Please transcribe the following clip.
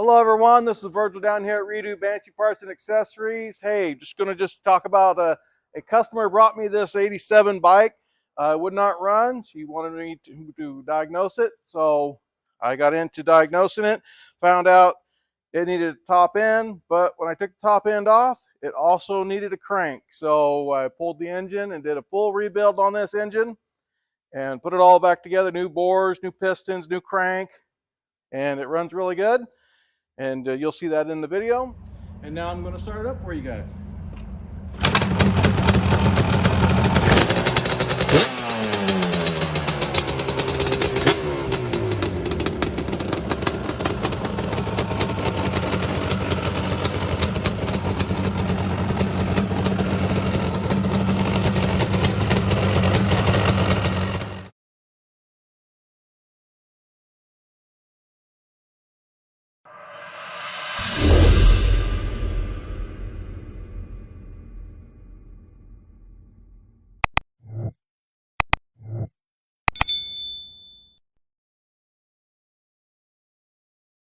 Hello everyone, this is Virgil down here at Redo Banshee Parts and Accessories. Hey, just talk about a customer brought me this 87 bike. Would not run. She wanted me to diagnose it, so I got into diagnosing it. Found out it needed a top end, but when I took the top end off, it also needed a crank. So I pulled the engine and did a full rebuild on this engine and put it all back together. New bores, new pistons, new crank, and it runs really good. And you'll see that in the video. And now I'm going to start it up for you guys.